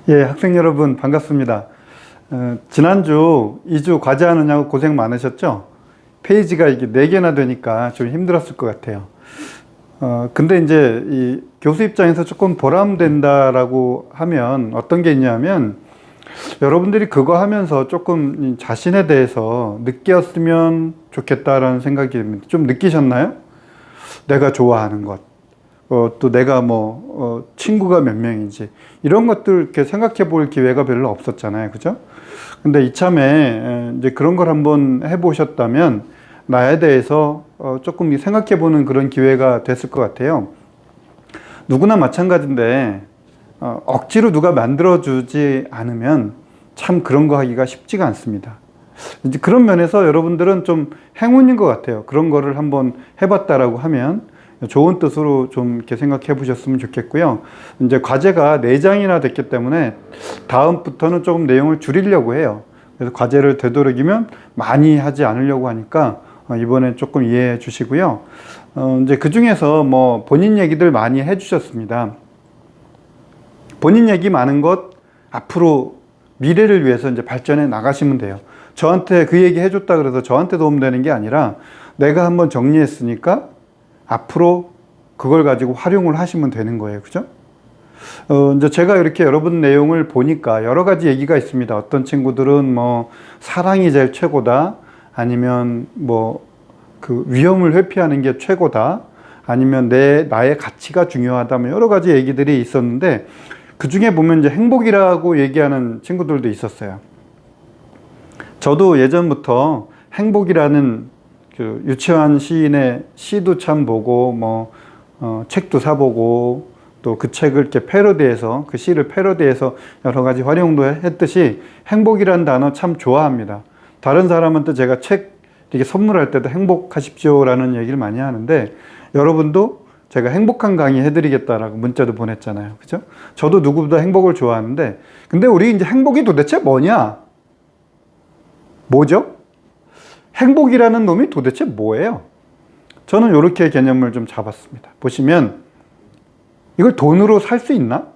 예, 학생 여러분 반갑습니다. 지난주 2주 과제하느냐고 고생 많으셨죠? 페이지가 이게 4개나 되니까 좀 힘들었을 것 같아요. 근데 이제 이 교수 입장에서 조금 보람된다라고 하면 어떤 게 있냐면 여러분들이 그거 하면서 조금 자신에 대해서 느꼈으면 좋겠다라는 생각이 듭니다. 좀 느끼셨나요? 내가 좋아하는 것. 또 내가 친구가 몇 명인지, 이런 것들 이렇게 생각해 볼 기회가 별로 없었잖아요. 그죠? 근데 이참에 이제 그런 걸 한번 해보셨다면, 나에 대해서 조금 생각해 보는 그런 기회가 됐을 것 같아요. 누구나 마찬가지인데, 억지로 누가 만들어주지 않으면 참 그런 거 하기가 쉽지가 않습니다. 이제 그런 면에서 여러분들은 좀 행운인 것 같아요. 그런 거를 한번 해봤다라고 하면, 좋은 뜻으로 좀 이렇게 생각해 보셨으면 좋겠고요. 이제 과제가 4장이나 됐기 때문에 다음부터는 조금 내용을 줄이려고 해요. 그래서 과제를 되도록이면 많이 하지 않으려고 하니까 이번에 조금 이해해 주시고요. 이제 그 중에서 본인 얘기들 많이 해 주셨습니다. 본인 얘기 많은 것 앞으로 미래를 위해서 이제 발전해 나가시면 돼요. 저한테 그 얘기 해줬다 그래서 저한테 도움되는 게 아니라 내가 한번 정리했으니까 앞으로 그걸 가지고 활용을 하시면 되는 거예요. 그죠? 이제 제가 이렇게 여러분 내용을 보니까 여러 가지 얘기가 있습니다. 어떤 친구들은 사랑이 제일 최고다. 아니면 그 위험을 회피하는 게 최고다. 아니면 나의 가치가 중요하다. 여러 가지 얘기들이 있었는데 그 중에 보면 이제 행복이라고 얘기하는 친구들도 있었어요. 저도 예전부터 행복이라는 그 유치원 시인의 시도 참 보고 책도 사보고 또 그 책을 이렇게 패러디해서 그 시를 패러디해서 여러 가지 활용도 했듯이 행복이라는 단어 참 좋아합니다. 다른 사람한테 제가 책 이렇게 선물할 때도 행복하십시오라는 얘기를 많이 하는데 여러분도 제가 행복한 강의 해드리겠다라고 문자도 보냈잖아요. 그죠? 저도 누구보다 행복을 좋아하는데 근데 우리 이제 행복이 도대체 뭐냐? 뭐죠? 행복이라는 놈이 도대체 뭐예요? 저는 이렇게 개념을 좀 잡았습니다. 보시면 이걸 돈으로 살 수 있나?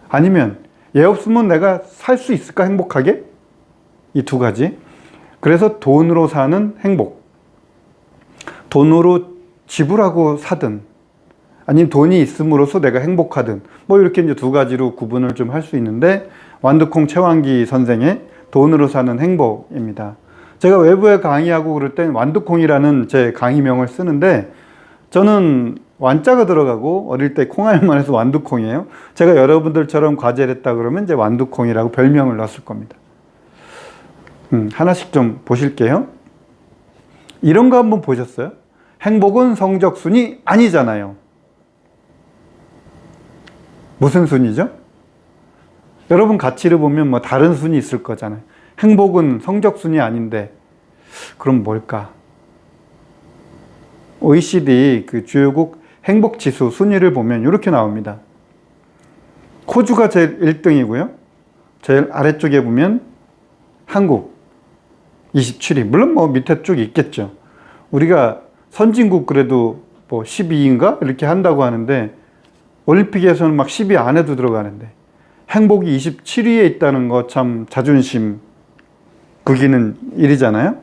아니면 얘 없으면 내가 살 수 있을까 행복하게? 이 두 가지. 그래서 돈으로 사는 행복. 돈으로 지불하고 사든 아니면 돈이 있음으로써 내가 행복하든 이렇게 이제 두 가지로 구분을 좀 할 수 있는데 완두콩 최왕기 선생의 돈으로 사는 행복입니다. 제가 외부에 강의하고 그럴 땐 완두콩이라는 제 강의명을 쓰는데 저는 완자가 들어가고 어릴 때 콩알만 해서 완두콩이에요. 제가 여러분들처럼 과제를 했다 그러면 이제 완두콩이라고 별명을 넣었을 겁니다. 하나씩 좀 보실게요. 이런 거 한번 보셨어요? 행복은 성적순이 아니잖아요. 무슨 순위죠? 여러분 가치를 보면 다른 순위 있을 거잖아요. 행복은 성적순이 아닌데 그럼 뭘까? OECD 그 주요국 행복지수 순위를 보면 이렇게 나옵니다. 호주가 제일 1등이고요. 제일 아래쪽에 보면 한국 27위. 물론 밑에 쭉 있겠죠. 우리가 선진국 그래도 12위인가? 이렇게 한다고 하는데 올림픽에서는 막 10위 안에도 들어가는데 행복이 27위에 있다는 거 참 자존심 구기는 일이잖아요.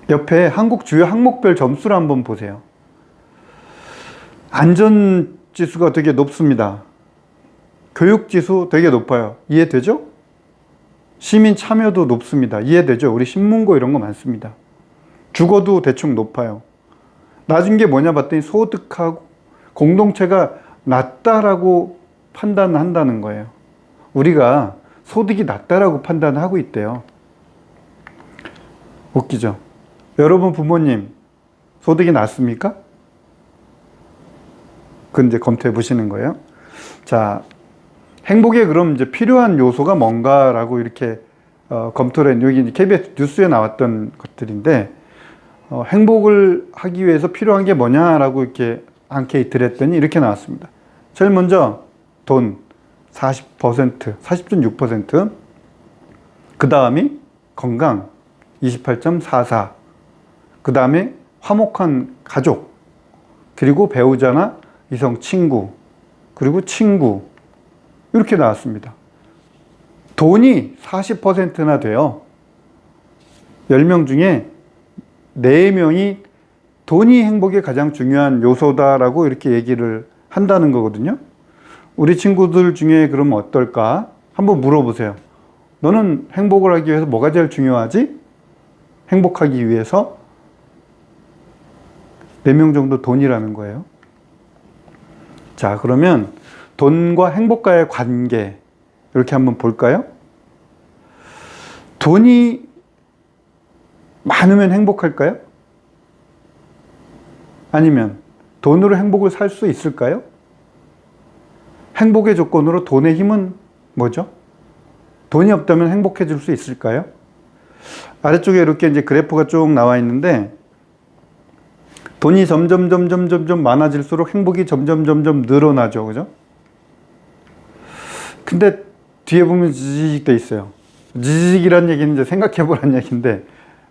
옆에 한국 주요 항목별 점수를 한번 보세요. 안전지수가 되게 높습니다. 교육지수 되게 높아요. 이해되죠? 시민 참여도 높습니다. 이해되죠? 우리 신문고 이런 거 많습니다. 주거도 대충 높아요. 낮은 게 뭐냐 봤더니 소득하고 공동체가 낮다라고 판단한다는 거예요. 우리가 소득이 낮다라고 판단하고 있대요. 웃기죠? 여러분 부모님 소득이 낮습니까? 그건 이제 검토해 보시는 거예요. 자, 행복에 그럼 이제 필요한 요소가 뭔가라고 이렇게 검토를 했는데 여기 KBS 뉴스에 나왔던 것들인데 행복을 하기 위해서 필요한 게 뭐냐라고 이렇게 앙케이트를 했더니 이렇게 나왔습니다. 제일 먼저 돈 40%, 40.6%, 그 다음이 건강 28.44%, 그 다음에 화목한 가족, 그리고 배우자나 이성 친구, 그리고 친구, 이렇게 나왔습니다. 돈이 40%나 돼요. 10명 중에 4명이 돈이 행복의 가장 중요한 요소다라고 이렇게 얘기를 한다는 거거든요. 우리 친구들 중에 그러면 어떨까? 한번 물어보세요. 너는 행복을 하기 위해서 뭐가 제일 중요하지? 행복하기 위해서 4명 정도 돈이라는 거예요. 자, 그러면 돈과 행복과의 관계, 이렇게 한번 볼까요? 돈이 많으면 행복할까요? 아니면 돈으로 행복을 살 수 있을까요? 행복의 조건으로 돈의 힘은 뭐죠? 돈이 없다면 행복해질 수 있을까요? 아래쪽에 이렇게 이제 그래프가 쭉 나와 있는데, 돈이 점점 많아질수록 행복이 점점 늘어나죠. 그죠? 근데 뒤에 보면 지직 돼 있어요. 지직이란 얘기는 이제 생각해 보란 얘기인데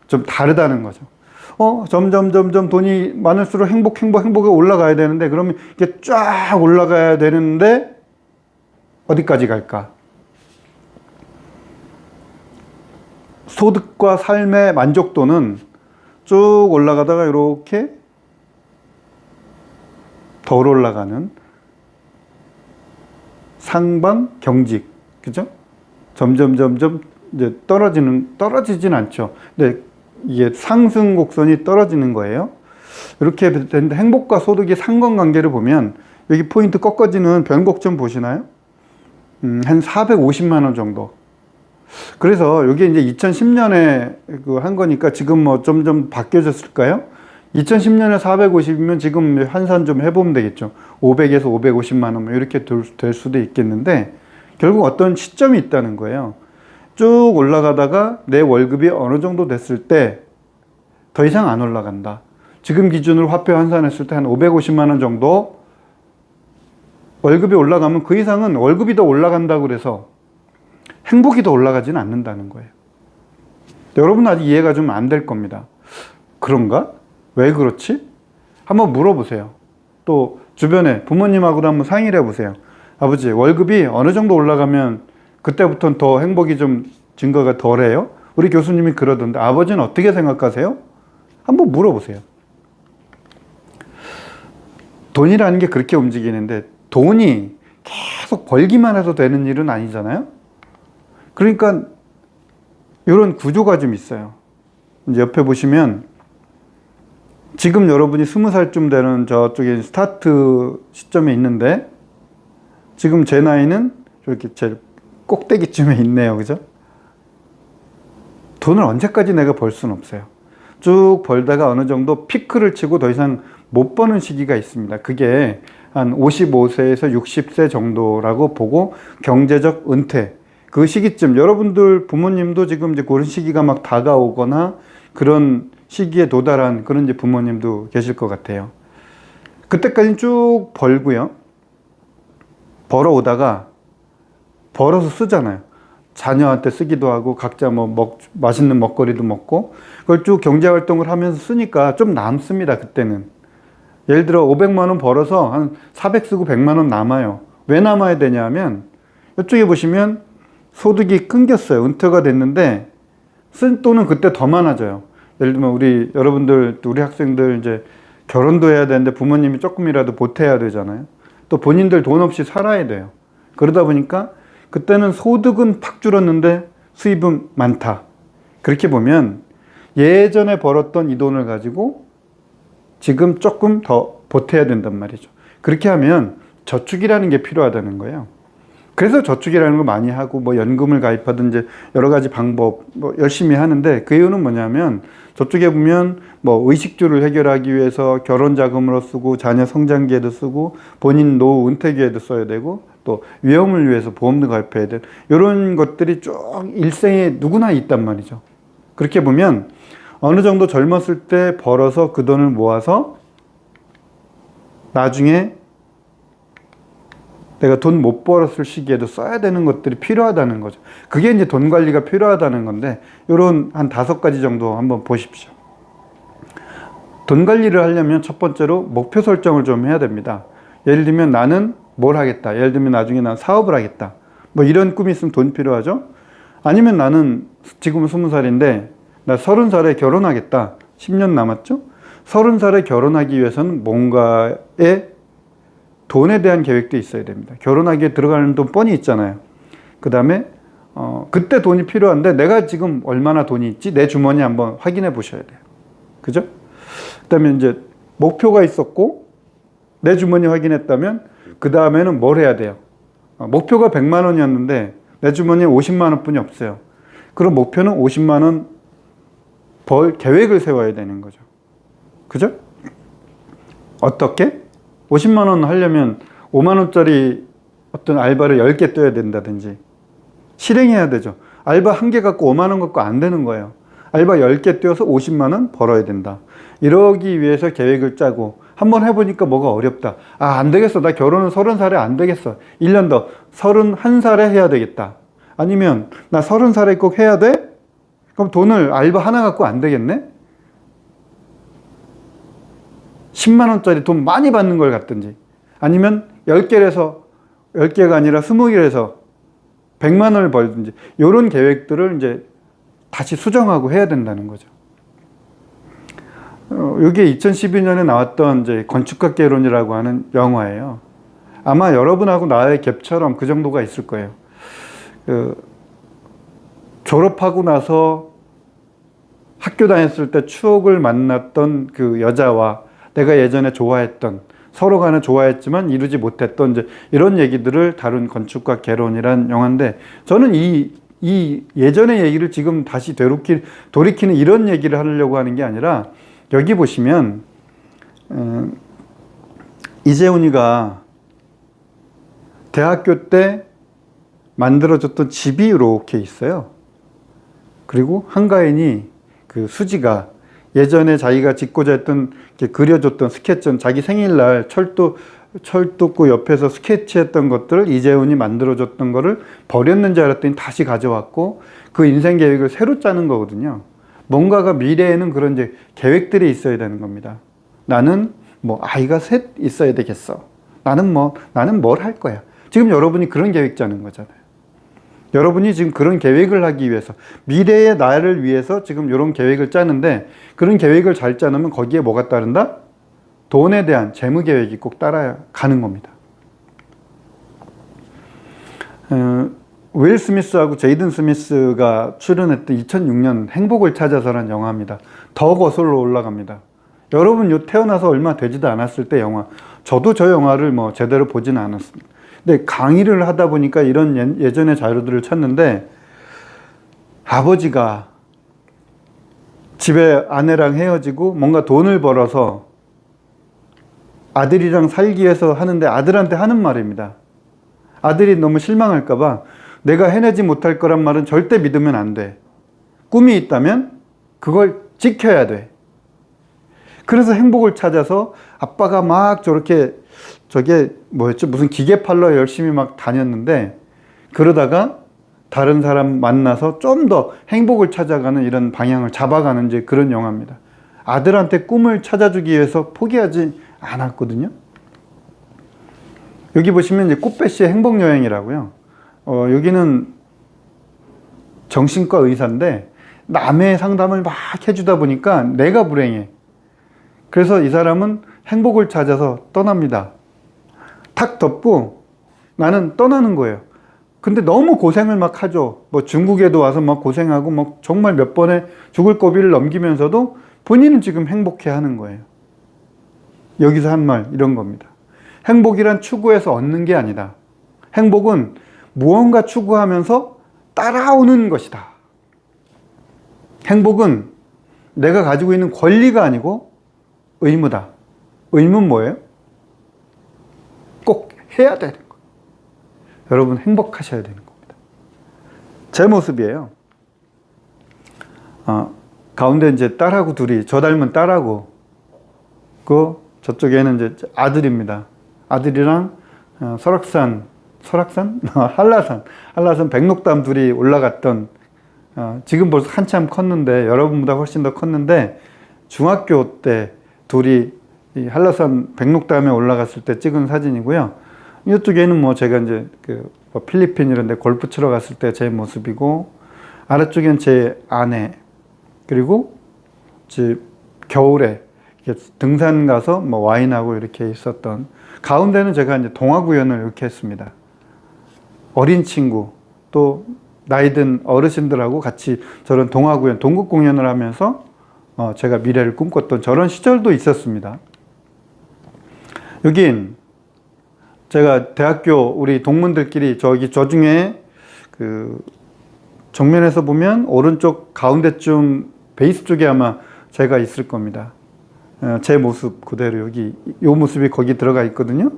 좀 다르다는 거죠. 점점 돈이 많을수록 행복이 올라가야 되는데, 그러면 이게 쫙 올라가야 되는데 어디까지 갈까? 소득과 삶의 만족도는 쭉 올라가다가 이렇게 덜 올라가는 상방 경직, 그죠? 점점 이제 떨어지진 않죠. 근데 이게 상승 곡선이 떨어지는 거예요. 이렇게 되는데, 행복과 소득의 상관관계를 보면 여기 포인트 꺾어지는 변곡 좀 보시나요? 한 450만 원 정도. 그래서 이게 이제 2010년에 한 거니까 지금 뭐 점점 바뀌어졌을까요? 2010년에 450이면 지금 환산 좀 해보면 되겠죠. 500에서 550만 원 이렇게 될 수도 있겠는데, 결국 어떤 시점이 있다는 거예요. 쭉 올라가다가 내 월급이 어느 정도 됐을 때 더 이상 안 올라간다. 지금 기준으로 화폐 환산했을 때 한 550만 원 정도 월급이 올라가면 그 이상은 월급이 더 올라간다고 그래서 행복이 더 올라가지는 않는다는 거예요. 여러분 아직 이해가 좀 안 될 겁니다. 그런가? 왜 그렇지? 한번 물어보세요. 또 주변에 부모님하고도 한번 상의를 해보세요. 아버지, 월급이 어느 정도 올라가면 그때부터는 더 행복이 좀 증가가 덜해요? 우리 교수님이 그러던데 아버지는 어떻게 생각하세요? 한번 물어보세요. 돈이라는 게 그렇게 움직이는데, 돈이 계속 벌기만 해도 되는 일은 아니잖아요. 그러니까 이런 구조가 좀 있어요. 이제 옆에 보시면 지금 여러분이 20살쯤 되는 저쪽에 스타트 시점에 있는데, 지금 제 나이는 이렇게 제일 꼭대기쯤에 있네요. 그죠? 돈을 언제까지 내가 벌 수는 없어요. 쭉 벌다가 어느 정도 피크를 치고 더 이상 못 버는 시기가 있습니다. 그게 한 55세에서 60세 정도라고 보고, 경제적 은퇴, 그 시기쯤, 여러분들 부모님도 지금 이제 그런 시기가 막 다가오거나 그런 시기에 도달한 그런 이제 부모님도 계실 것 같아요. 그때까지는 쭉 벌고요. 벌어오다가 벌어서 쓰잖아요. 자녀한테 쓰기도 하고, 각자 맛있는 먹거리도 먹고, 그걸 쭉 경제활동을 하면서 쓰니까 좀 남습니다, 그때는. 예를 들어 500만 원 벌어서 한 400 쓰고 100만 원 남아요. 왜 남아야 되냐면, 이쪽에 보시면 소득이 끊겼어요. 은퇴가 됐는데, 쓴 돈은 그때 더 많아져요. 예를 들면 여러분들, 우리 학생들 이제 결혼도 해야 되는데 부모님이 조금이라도 보태야 되잖아요. 또 본인들 돈 없이 살아야 돼요. 그러다 보니까 그때는 소득은 팍 줄었는데 수입은 많다. 그렇게 보면 예전에 벌었던 이 돈을 가지고 지금 조금 더 보태야 된단 말이죠. 그렇게 하면 저축이라는 게 필요하다는 거예요. 그래서 저축이라는 거 많이 하고, 연금을 가입하든 이제 여러 가지 방법 열심히 하는데, 그 이유는 뭐냐면, 저쪽에 보면 의식주를 해결하기 위해서 결혼 자금으로 쓰고, 자녀 성장기에도 쓰고, 본인 노후 은퇴기에도 써야 되고, 또 위험을 위해서 보험도 가입해야 돼. 이런 것들이 쭉 일생에 누구나 있단 말이죠. 그렇게 보면 어느 정도 젊었을 때 벌어서 그 돈을 모아서 나중에 내가 돈 못 벌었을 시기에도 써야 되는 것들이 필요하다는 거죠. 그게 이제 돈 관리가 필요하다는 건데, 이런 한 5가지 정도 한번 보십시오. 돈 관리를 하려면 첫 번째로 목표 설정을 좀 해야 됩니다. 예를 들면 나는 뭘 하겠다. 예를 들면 나중에 난 사업을 하겠다. 뭐 이런 꿈이 있으면 돈 필요하죠. 아니면 나는 지금 20살인데 나 30살에 결혼하겠다. 10년 남았죠. 30살에 결혼하기 위해서는 뭔가의 돈에 대한 계획도 있어야 됩니다. 결혼하기에 들어가는 돈 뻔히 있잖아요. 그 다음에 그때 돈이 필요한데 내가 지금 얼마나 돈이 있지? 내 주머니 한번 확인해 보셔야 돼요. 그죠? 그 다음에 이제 목표가 있었고 내 주머니 확인했다면 그 다음에는 뭘 해야 돼요? 목표가 100만 원이었는데 내 주머니에 50만 원뿐이 없어요. 그럼 목표는 50만 원 벌 계획을 세워야 되는 거죠. 그죠? 어떻게? 50만 원 하려면 5만 원짜리 어떤 알바를 10개 떠야 된다든지 실행해야 되죠. 알바 1개 갖고 5만 원 갖고 안 되는 거예요. 알바 10개 떼어서 50만 원 벌어야 된다. 이러기 위해서 계획을 짜고 한번 해보니까 뭐가 어렵다. 안 되겠어. 나 결혼은 30살에 안 되겠어. 1년 더 31살에 해야 되겠다. 아니면 나 30살에 꼭 해야 돼? 그럼 돈을 알바 하나 갖고 안 되겠네? 10만 원짜리 돈 많이 받는 걸 갖든지 아니면 10개에서 10개가 아니라 20개에서 100만 원을 벌든지 이런 계획들을 이제 다시 수정하고 해야 된다는 거죠. 이게 2012년에 나왔던 이제 건축학개론이라고 하는 영화예요. 아마 여러분하고 나의 갭처럼 그 정도가 있을 거예요. 졸업하고 나서 학교 다녔을 때 추억을 만났던 그 여자와 내가 예전에 좋아했던 서로 간에 좋아했지만 이루지 못했던 이제 이런 얘기들을 다룬 건축과 개론이란 영화인데 저는 이 예전의 얘기를 지금 다시 돌이키는 이런 얘기를 하려고 하는 게 아니라 여기 보시면 이재훈이가 대학교 때 만들어줬던 집이 이렇게 있어요. 그리고 한가인이 그 수지가 예전에 자기가 짓고자 했던 그려줬던 스케치는 자기 생일날 철도구 옆에서 스케치했던 것들을 이재훈이 만들어줬던 거를 버렸는지 알았더니 다시 가져왔고 그 인생 계획을 새로 짜는 거거든요. 뭔가가 미래에는 그런 이제 계획들이 있어야 되는 겁니다. 나는 뭐 아이가 셋 있어야 되겠어. 나는 뭘 할 거야. 지금 여러분이 그런 계획 짜는 거잖아요. 여러분이 지금 그런 계획을 하기 위해서 미래의 나를 위해서 지금 이런 계획을 짜는데 그런 계획을 잘 짜놓으면 거기에 뭐가 따른다? 돈에 대한 재무 계획이 꼭 따라가는 겁니다. 윌 스미스하고 제이든 스미스가 출연했던 2006년 행복을 찾아서라는 영화입니다. 더 거슬러 올라갑니다. 여러분 태어나서 얼마 되지도 않았을 때 영화. 저도 저 영화를 제대로 보지는 않았습니다. 근데 강의를 하다 보니까 이런 예전의 자료들을 찾는데 아버지가 집에 아내랑 헤어지고 뭔가 돈을 벌어서 아들이랑 살기 위해서 하는데 아들한테 하는 말입니다. 아들이 너무 실망할까 봐 내가 해내지 못할 거란 말은 절대 믿으면 안 돼. 꿈이 있다면 그걸 지켜야 돼. 그래서 행복을 찾아서 아빠가 막 저게 뭐였죠? 무슨 기계 팔러 열심히 막 다녔는데 그러다가 다른 사람 만나서 좀 더 행복을 찾아가는 이런 방향을 잡아가는 이제 그런 영화입니다. 아들한테 꿈을 찾아주기 위해서 포기하지 않았거든요. 여기 보시면 이제 꽃배씨의 행복여행이라고요. 여기는 정신과 의사인데 남의 상담을 막 해주다 보니까 내가 불행해. 그래서 이 사람은 행복을 찾아서 떠납니다. 탁 덮고 나는 떠나는 거예요. 근데 너무 고생을 막 하죠. 중국에도 와서 막 고생하고 정말 몇 번의 죽을 고비를 넘기면서도 본인은 지금 행복해 하는 거예요. 여기서 한 말 이런 겁니다. 행복이란 추구해서 얻는 게 아니다. 행복은 무언가 추구하면서 따라오는 것이다. 행복은 내가 가지고 있는 권리가 아니고 의무다. 의무는 뭐예요? 꼭 해야 되는 거예요. 여러분 행복하셔야 되는 겁니다. 제 모습이에요. 가운데 이제 딸하고 둘이 저 닮은 딸하고 저쪽에는 이제 아들입니다. 아들이랑 한라산 백록담 둘이 올라갔던 지금 벌써 한참 컸는데 여러분보다 훨씬 더 컸는데 중학교 때 둘이 이 한라산 백록담에 올라갔을 때 찍은 사진이고요. 이쪽에는 뭐 제가 이제 뭐 필리핀 이런 데 골프 치러 갔을 때 제 모습이고, 아래쪽엔 제 아내, 그리고 겨울에 등산 가서 뭐 와인하고 이렇게 있었던, 가운데는 제가 이제 동화 구연을 이렇게 했습니다. 어린 친구, 또 나이 든 어르신들하고 같이 저런 동화 구연, 동국 공연을 하면서 제가 미래를 꿈꿨던 저런 시절도 있었습니다. 여긴 제가 대학교 우리 동문들끼리 저 중에 정면에서 보면 오른쪽 가운데쯤 베이스 쪽에 아마 제가 있을 겁니다. 제 모습 그대로 여기 요 모습이 거기 들어가 있거든요.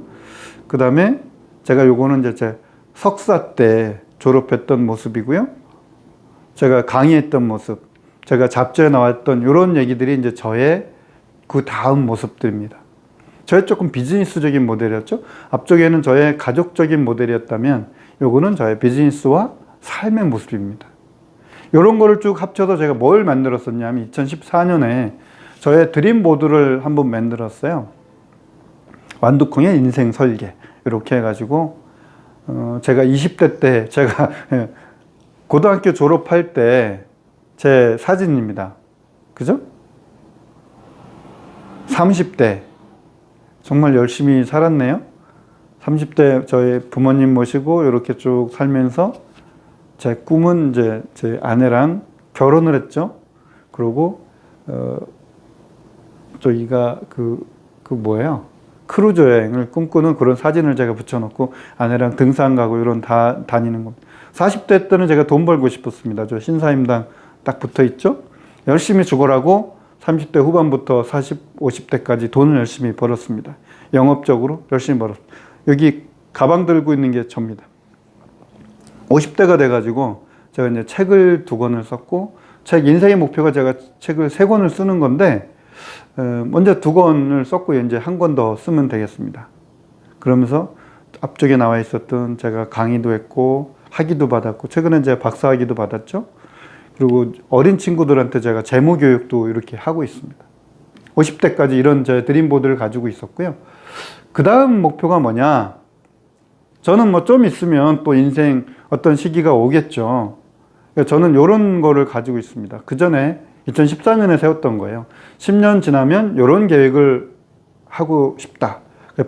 그 다음에 제가 요거는 이제 제 석사 때 졸업했던 모습이고요. 제가 강의했던 모습, 제가 잡지에 나왔던 이런 얘기들이 이제 저의 그 다음 모습들입니다. 저의 조금 비즈니스적인 모델이었죠. 앞쪽에는 저의 가족적인 모델이었다면 요거는 저의 비즈니스와 삶의 모습입니다. 이런 거를 쭉 합쳐서 제가 뭘 만들었었냐면 2014년에 저의 드림보드를 한번 만들었어요. 완두콩의 인생 설계 이렇게 해가지고 제가 20대 때 제가 고등학교 졸업할 때 제 사진입니다. 그죠? 30대 정말 열심히 살았네요. 30대 저희 부모님 모시고 이렇게 쭉 살면서 제 꿈은 이제 제 아내랑 결혼을 했죠. 그리고 저희가 뭐예요? 크루즈 여행을 꿈꾸는 그런 사진을 제가 붙여놓고 아내랑 등산 가고 이런 다니는 겁니다. 40대 때는 제가 돈 벌고 싶었습니다. 저 신사임당 딱 붙어 있죠. 열심히 죽어라고 30대 후반부터 40, 50대까지 돈을 열심히 벌었습니다. 영업적으로 열심히 벌었습니다. 여기 가방 들고 있는 게 접니다. 50대가 돼가지고 제가 이제 책을 2권을 썼고, 인생의 목표가 제가 책을 3권을 쓰는 건데, 먼저 2권을 썼고 이제 1권 더 쓰면 되겠습니다. 그러면서 앞쪽에 나와 있었던 제가 강의도 했고 학위도 받았고, 최근에 제가 박사학위도 받았죠. 그리고 어린 친구들한테 제가 재무 교육도 이렇게 하고 있습니다. 50대까지 이런 제 드림보드를 가지고 있었고요. 그 다음 목표가 뭐냐? 저는 뭐 좀 있으면 또 인생 어떤 시기가 오겠죠. 저는 이런 거를 가지고 있습니다. 그 전에 2014년에 세웠던 거예요. 10년 지나면 이런 계획을 하고 싶다.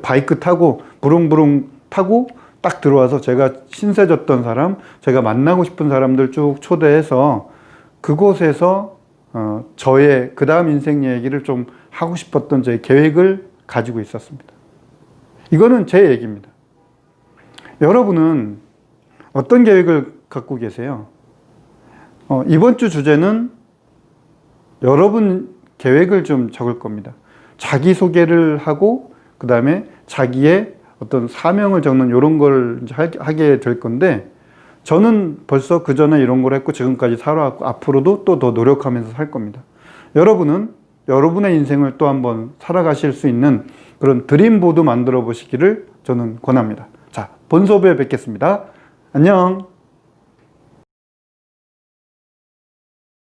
바이크 타고 부릉부릉 타고 딱 들어와서 제가 신세졌던 사람, 제가 만나고 싶은 사람들 쭉 초대해서 그곳에서 저의 그 다음 인생 얘기를 좀 하고 싶었던 제 계획을 가지고 있었습니다. 이거는 제 얘기입니다. 여러분은 어떤 계획을 갖고 계세요? 이번 주 주제는 여러분 계획을 좀 적을 겁니다. 자기소개를 하고 그 다음에 자기의 어떤 사명을 적는 이런 걸 하게 될 건데, 저는 벌써 그 전에 이런 걸 했고 지금까지 살아왔고 앞으로도 또 더 노력하면서 살 겁니다. 여러분은 여러분의 인생을 또 한번 살아가실 수 있는 그런 드림보드 만들어 보시기를 저는 권합니다. 자, 본 수업에 뵙겠습니다. 안녕.